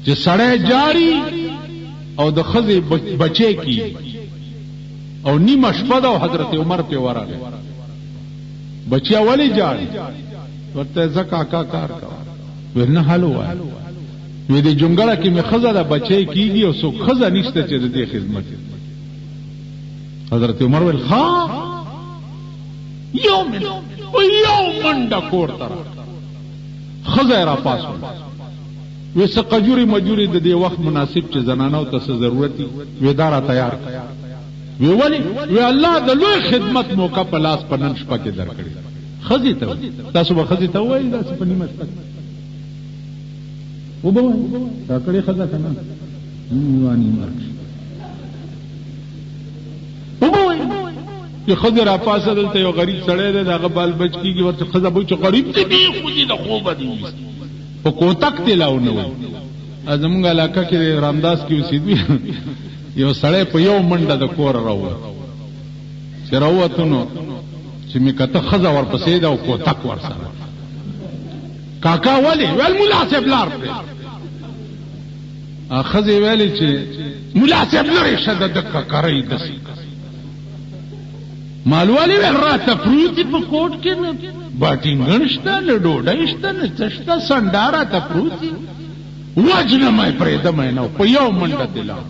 چې سړی جاری او د ښځې بچی کی او نیمه شپه ده او حضرت عمر پې ورغی بچیا ولې جاری ورته زه کاکا کار کوه ویل نه حل ووایه وی د جونګړه کې مې ښځه ده بچی کېږي او څوک ښځه نشته چې د دې خدمت حضرت عمر ویل ها یو منډه کور ته ښځه یې راپاڅول وی څه قجوري مجوري د دې وخت مناسب چې زنانو ته څه ضرورت وي دا را تیار وی ولې وی الله د لوی خدمت موقع په لاس په نن شپه کې درکړي ښځې ته تاسو به ښځې ته ووایئ داسې په نیمه شپه وبه دا کړې ښځه که نه واني مرګ وبه وایي چې ښځې راپاسه دلته یو غریب سړی دی د هغه بال بچ کېږي ورته ښځه به وایي چې غریب دی خو دې د خوبه دی په کوتک دی لا ونه وایي زمونږ علاقه کې رامداس کې اوسېدو یو سړی په یو منډه د کوره راووت چې راووتو نو چې مې کته ښځه ورپسې ده او کوتک ورسره کاکا ولې ویل ملا صاحب لار پرې ښځې ویلې چې ملا صاحب لرې شه د دکه کرۍ دسې مال والي ویل راته پروتې په کوټ کې نه باټینګن شته نه ډوډۍ شته نه څه شته سنډا راته پروتې وجنه مې پرېږدمه نه په یو منډه دې لاړ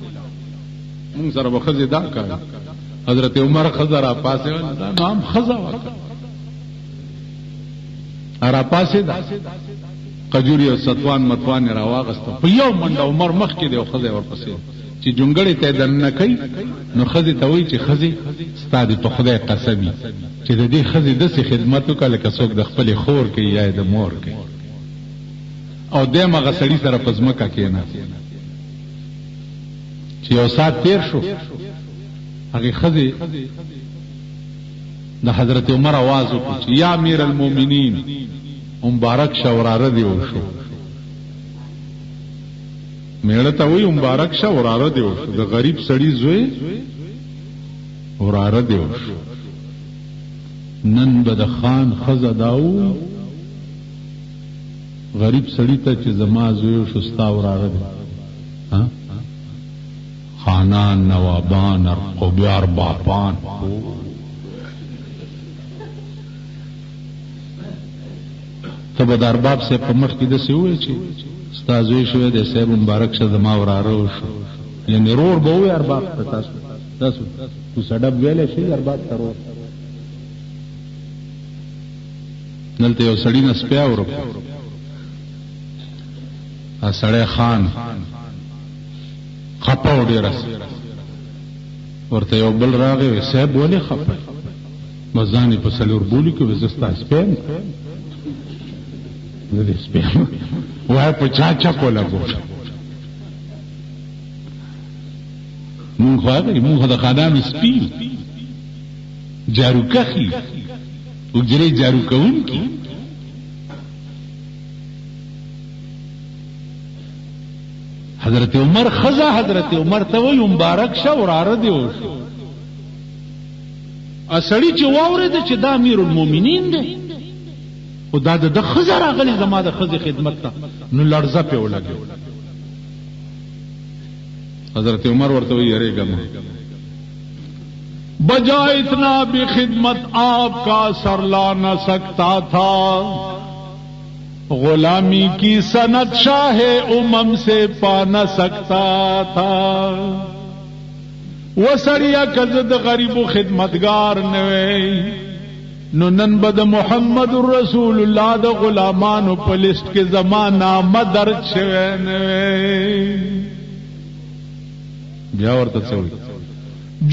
مونږ سره به ښځې دا کوي حضرت عمر ښځه راپاسېده نو هم ښځه وکړه راپاسېده قجوري او ستوان متوان یې راواغسته په یو منډه عمر مخکې دی او ښځه ورپسې چې جونګړې ته یې دننه کوي نو ښځې ته وایي چې ښځې ستا دې په خدای قسم وي چې د دې ښځې داسې خدمت وکړه لکه څوک د خپلې خور کوي یا د مور کوي او دیم هغه سړي سره په ځمکه کېناست چې یو ساعت تېر شو هغې ښځې د حضرت عمر آواز وکړو چې یا امیر المؤمنین مبارک شه وراره دې وشو میړه ته وایي مبارک شه وراره دې وشو د غریب سړي زوی وراره دې وشو نن به د خان ښځه دا ووایي غریب سړي ته چې زما زوی وشو ستا وراره دی خانان نوابان ارقبیار باپان ته به د ارباب صاحب په مخ کې داسې ووایې چې ستا زوی شوی دی صاحب مبارک شه زما وراره وشو یعنې رور به ووایې ارباب ته تاسو کوسه ډب ویلی شئ ارباب ته رور دلته یو سړي نه سپی ورکړو سړی خان خپه و ډېره ورته یو بل راغی وی صاحب ولې خپه بس ځان یې په څلور بولي کې وی زه ستا سپی یم زه دې سپی یم وایه په چا چپ ولګو مونږ خو هغه مونږ خو د خانانو سپي جاروکخي اجرې جارو کوونکي حضرت عمر ښځه حضرت عمر ته وایي مبارک شه وراره دې وشو سړي چې واورېده چې دا امیر المؤمنین دی خو دا د ده ښځه راغلې زما د ښځې خدمت ته نو لړزه پې ولګېد حضرت عمر ورته وایي یارېږه مه بجا اتنا بھی خدمت آپ کا سر لا نہ سکتا تھا غلامی کی سند شاہ امم سے پا نہ سکتا تھا وہ سریا کزد غریب و خدمتگار نوے نو نن بد محمد رسول اللہ د غلامان په لسٹ کې زمانہ مدرج شوه نوے بیا ورته څوي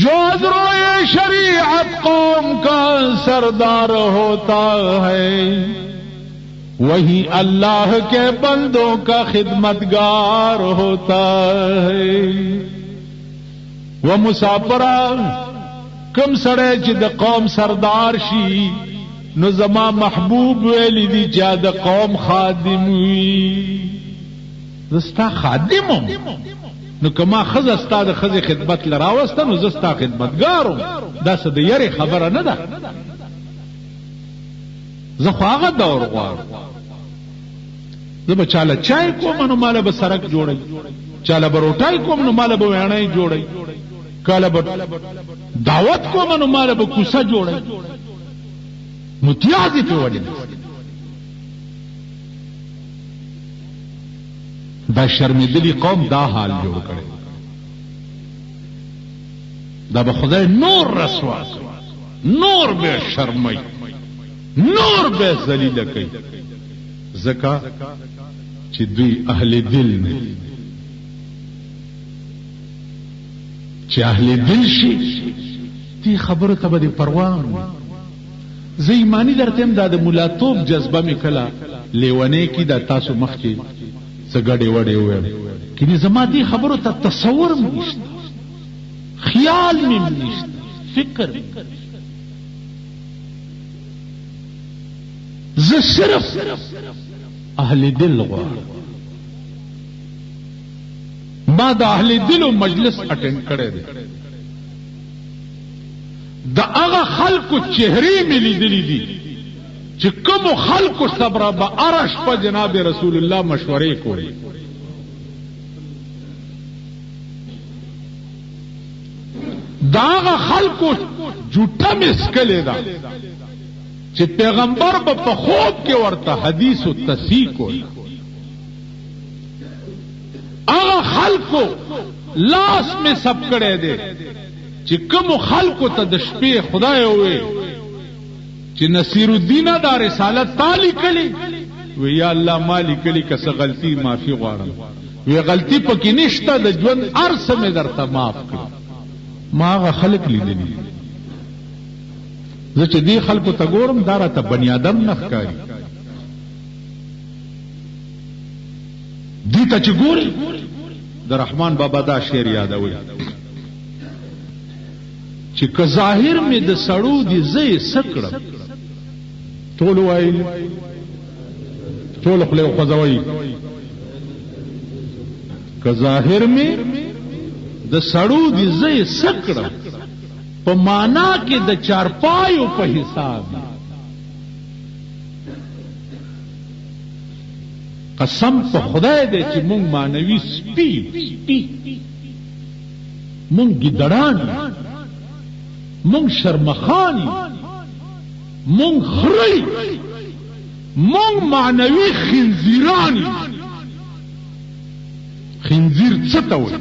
جو ازروئے شریعت قوم کا سردار ہوتا ہے وہی اللہ کے بندوں کا خدمتگار ہوتا ہے وہ مسافرہ کم سڑے چې د قوم سردار شي نو زما محبوب ویلی دی چې د قوم خادم وي زستا خادمم نو کما ښځه ستا د ښځې خدمت لراوسته نو زه ستا خدمتګار وم دا څه د یرې خبره نه ده زه خو هغه دور غواړم. زه به چاله چای کوم نو ماله به سرک جوړی، چاله به روټای کوم نو ماله به ویڼی جوړی، کاله به دعوت کوم نو ماله به کوسه جوړی. متیازې پې ولې دا شرمېدلي قوم دا حال جوړ کړی. دا به خدای نور رسوا کوي، نور به شرمای، نور به ذلیله کوي، ځکه چې دوی اهل دل نه. چې اهل دل شي دې خبرو ته به دې پروا نه. زه ایمانی درته یم دا د ملاتوب جذبه مې کله لیونی کې دا تاسو مخکې څه ګډې وډې وویل، کنې زما دې خبرو ته تصور م نشته، خیال مې نشته، فکر. زه صرف اهل دل غواړم. ما د اهل دلو مجلس اټینډ کړی دی. د هغه خلکو چهرې مې لیدلې دي چې کومو خلکو سره به هره شپه جناب رسول الله مشورې کولې. د هغه خلکو جوټه مې څکلې ده چې پیغمبر به په خوب کې ورته حدیث و تصحیح کوله. هغه خلکو لاس مې سب کړی دی چې کومو خلکو ته د شپې خدای ووی چې نصیر الدین دا رسالت تا لیکلې، وی یا الله ما لیکلې، که څه غلطي معافي غواړم. وی غلطي پکې نشته، د ژوند هر څه مې درته معاف کړه. ما هغه خلک لیدلي. زه چې دې خلکو ته ګورم دا راته بني آدم نه ښکاري. دې ته چې ګوري د رحمان بابا دا شعر یادوي چې که ظاهر مې د سړو دي زه یې څه کړم. ټول وایي، ټول خولې وخوځوئ. که ظاهر مې د سړو دي زه یې څه کړم، په معنا کې د چارپایو په حساب. قسم په خدای دی چې مونږ معنوي سپي، مونږ ګیدړان، مونږ شرمخانی، مونږ خری، مونږ معنوي خنزیرانی. خنزیر څه ته وایي؟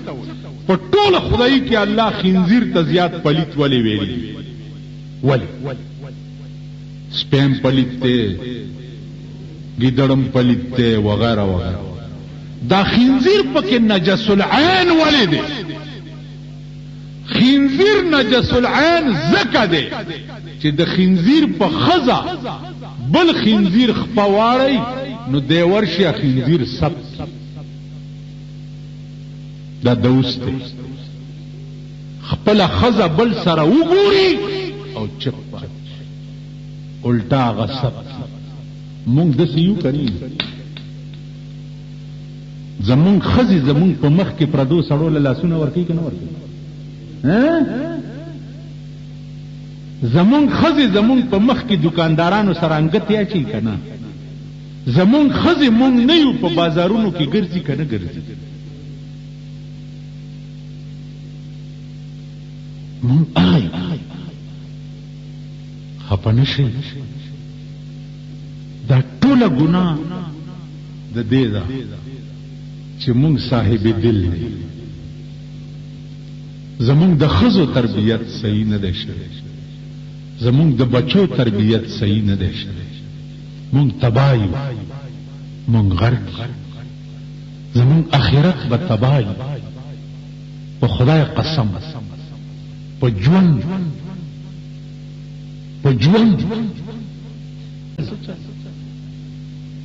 په ټوله خدای کې الله خنزیر ته زیات پلیت ولې ویلي؟ ولې؟ سپیم پلیت دی، ګیدړم پلیت دی، وغیرہ وغیرہ. دا خنزیر پکې نجس العین ولې دی؟ خنزیر نجس العین ځکه دی چې د خنزیر په خزه بل خنزیر خپواړی نو دی ورشي خنزیر سب دا دوست دی. خپل خزه بل سره وګوري او چپ الټا غصب. مونږ داسې یو کوي، زمونږ خزې زمونږ په مخ کې پردو سړو له لاسونه ورکوي که نه ورکوي؟ زمونږ خزې زمونږ په مخ کې دکاندارانو سره انګتې اچوي که نه؟ زمونږ خزې مونږ نه یو په بازارونو کې ګرځي که نه ګرځي؟ مونږ آی خفه نه شئ. دا ټوله ګناه د دې ده چې مونږ صاحب دل دی. زمونږ د ښځو تربیت صحیح نه دی شوی، زمونږ د بچو تربیت صحیح نه دی شوی. مونږ تباه یو، مونږ غرق یو. زمونږ آخرت به تباه یو په خدای قسم. په ژوند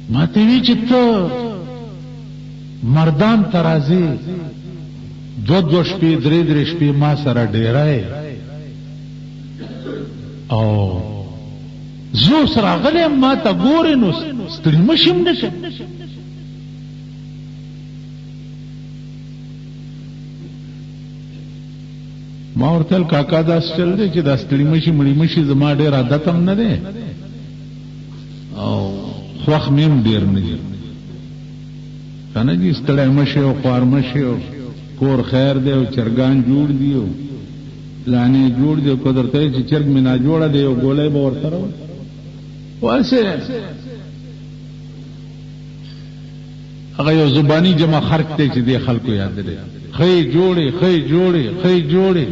ما ته وی چې ته مردان ترازی دو شپې درې شپې ما سره ډیرای او زو سره غلې ما ته ګورې نو ستړي مشم نشه. ما ورته کاکا داس چل دی چې دا ستړي مشي مړي مشي زما ډېر عادت هم نه دی. او خوخ میم ډیر نه دي کنه جی ستړی مشه او خوار مشه او کور خیر دی او چرګان جوړ دی او لانی جوړ دی قدرته چې چرګ مینا جوړه دی او ګولې به ورته واسه هغه یو زبانی جمع خرق ته چې دی خلکو یاد لري خې جوړې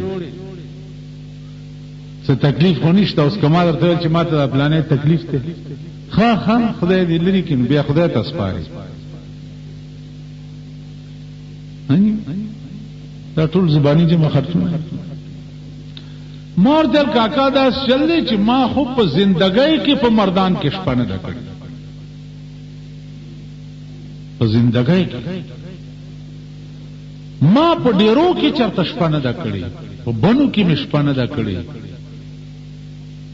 څه تکلیف خو نشته اوس کما درته چې ماته د پلانې تکلیف ته ها خدای دې لري کین بیا خدای ته سپاري دا ټول زبانی جمع خرچونه مور دل کاکا دا چل دی چې ما خو په زندګۍ کې په مردان کې شپه نه ده کړې په زندګۍ کې ما په ډیرو کې چرته شپه نه ده کړې په بنو کې مې شپه نه ده کړې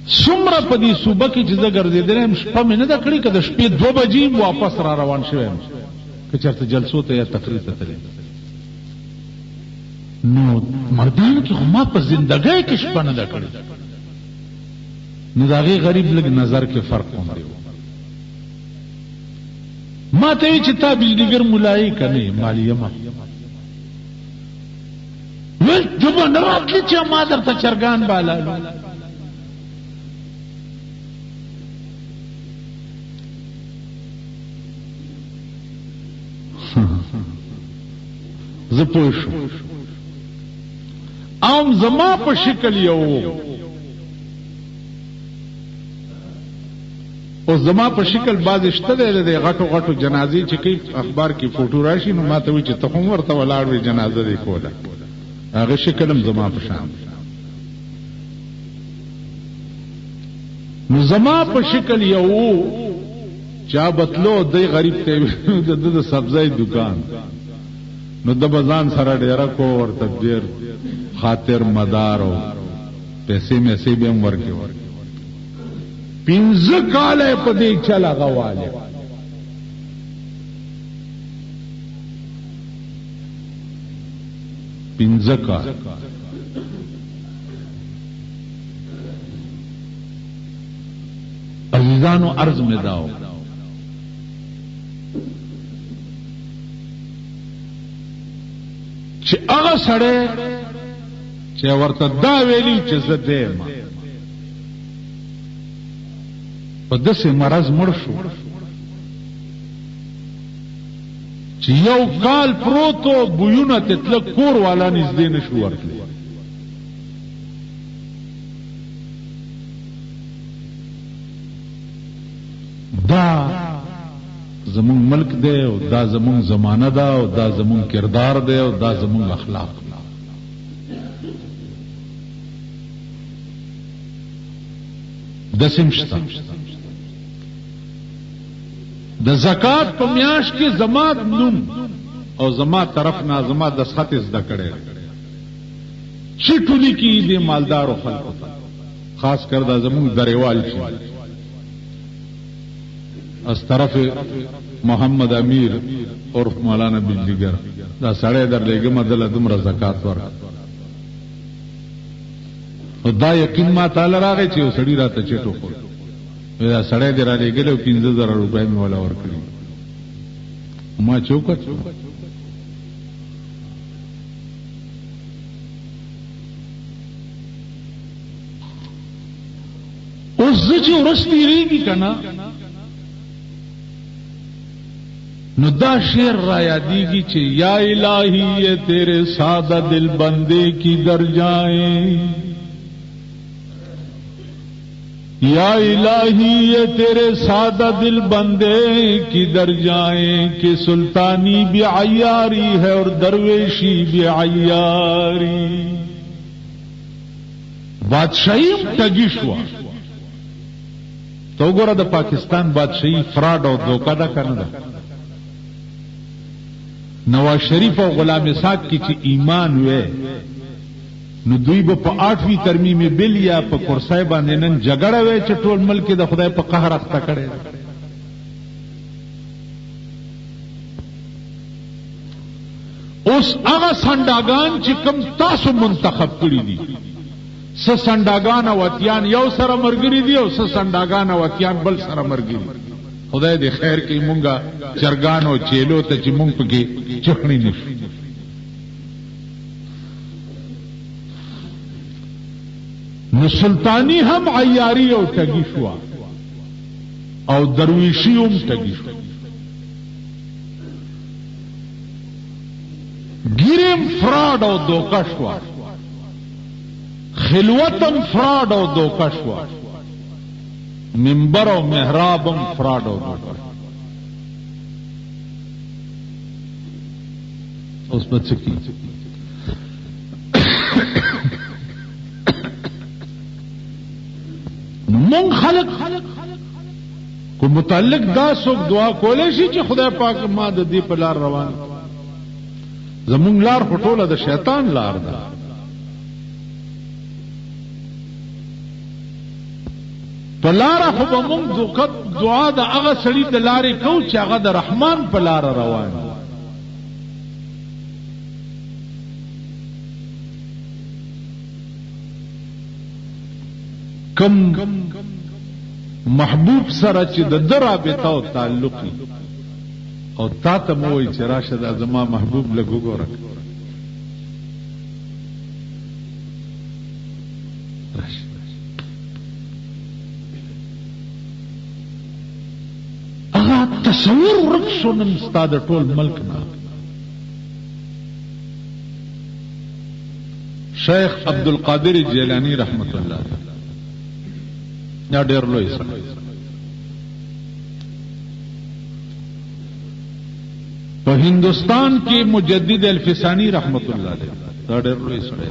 څومره په دې صوبه کې چې زه ګرځېدلم شپه مې نه ده کړې که د شپې 2 بجې واپس را روان شوم که چرته جلسو ته یا تقریر ته تللی نو مردان کې خو ما په زندګۍ کې شپه نه ده کړې نو د هغې غریب لږ نظر کې فرق غوندې و ما ته وایي چې تا بجلیګر ملایي که نه مالیه ما ویل ته به نه راتلې چې ما درته چرګان بالالو زه پوه شوم ام زما په شکل یو او زما په شکل باز شته دی د غټو غټو جنازې چې کوي اخبار کې فوټو راشي نو ما ته وایي چې ته هم ورته ولاړ وې جنازه دې کوله هغه شکل هم زما په شان نو زما په شکل یو چا بتلو دی غریب ته د سبزی دکان نو د بزان سره ډیره کو ورته ډیر خاطر مدار او پیسې مې سي به هم ورکې 15 کاله په دې چلا غواله پنځه کال عزیزانو عرض میں داو چې هغه سړی چې ورته دا ویلی چې زه دیم په داسې مرض مړ شو چې یو کال پروتو بویونه تتله کور والا نږدې نشو ورتلی دا زمون ملک دی او دا زمون زمانه ده او دا زمون کردار دی او دا زمون اخلاق دسم شتا د زکات په میاش کې زما نوم او زما طرف نه زما د خط زده کړي چې ټولي کې دې مالدارو خلکو خاص کر دا زمون دریوال شي از طرف محمد امیر اور مولانا بجلیگر دا سړی در لګم دل دومره زکات ورک او دا یقین ما تعالی راغی چې سړی راته چټو خور دا سړی دی را لګلو 15000 روپۍ مې ولا ورکړي ما چوکټ اوس چې ورستی ریږي کنه نو دا شعر را یادیږي چې یا الہی یہ تیرے سادہ دل بندے کی در جائیں یا الہی یہ تیرے سادہ دل بندے کی در جائیں کہ سلطانی بھی عیاری ہے اور درویشی بھی عیاری بادشاہی ٹگی شوا تو ګوره د پاکستان بادشاہی فراډ او دوکا ده کنه ده نواز شریف او غلام اسحاق کی چې ایمان وې نو دوی به په 8وی ترمیم بل یا په کرسای باندې نن جګړه وې چې ټول ملک د خدای په قهر اخته کړي اوس هغه سنداګان چې کم تاسو منتخب کړی دي س سنداګان او اتیان یو سره مرګري دي او س سنداګان او اتیان بل سره مرګري خدای دې خیر کوي مونږه چرګانو چیلو ته چې مونږ پکې چخنی نشو. نو سلطانی هم عیاری او ټګي شو او درویشی هم ټګي شو. ګیرم فراډ او دوکه شو، خلوتم فراډ او دوکه شو، منبر او محرابم فراډ او دوکه شو. اوس په څه کې مونږ خلق کو متعلق دا څوک دعا کولای شي چې خدای پاک ما د دې په لار روان. زمونږ لار خو ټوله د شیطان لار ده. په لاره خو به مونږ دعا د هغه سړي د لارې کوو چې هغه د رحمان په لاره روان. کم محبوب سره چې د ده رابطه او تعلق او تا ته مو وایي چې راشه دا زما محبوب لږ وګوره، هغه تصور ورک شو نن ستا د ټول ملک نه. شیخ عبدالقادر جیلانی رحمت الله علیه یا ډېر لوی سړی، په هندوستان کې مجدد الفسانی رحمت الله علیه دا ډېر لوی سړی،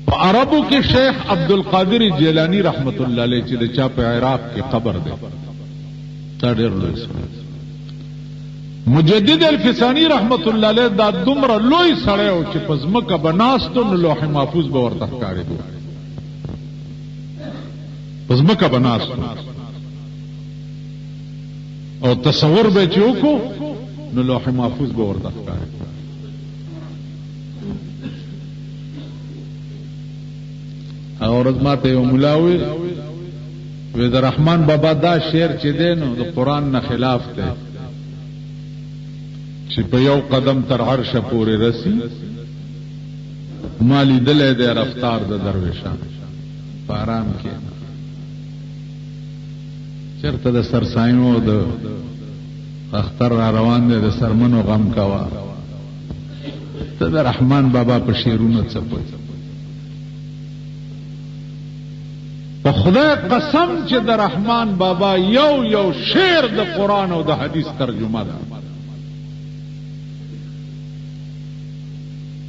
په عربو کې شیخ عبدالقادر جیلانی رحمت الله علیه چې د چا په عراق کې قبر دی دا ډېر لوی سړی. مجدد الفسانی رحمت الله علیه دا دومره لوی سړی او چې په ځمکه به ناستو نو لوح محفوظ به ورته ښکارېدو، په ځمکه به ناستو او تصور به چې وکړو نو لوح محفوظ به ورته ښکارېدو. هغه ورځ ماته یو ملا وی د رحمان بابا دا شعر چې دی نو د قرآن نه خلاف دی چې په یو قدم تر عرشه پورې رسی، ما لیدلی دی رفتار د درویشان په آرام کې چېرته د سرسایو د اختر را روان دی د سرمنو غم کوه ته د رحمان بابا په شعرونو څپوي. په خدای قسم چې د رحمان بابا یو شعر د قرآن او د حدیث ترجمه ده،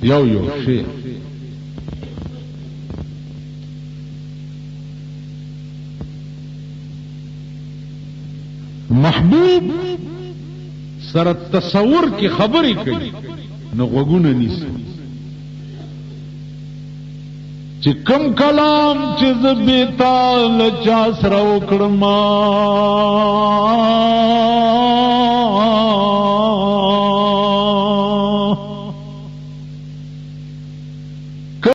یو شعر. محبوب سره تصور کې خبرې کوي نو غوږونه نیسي چې کم کلام چې زه بې تال چا سره وکړم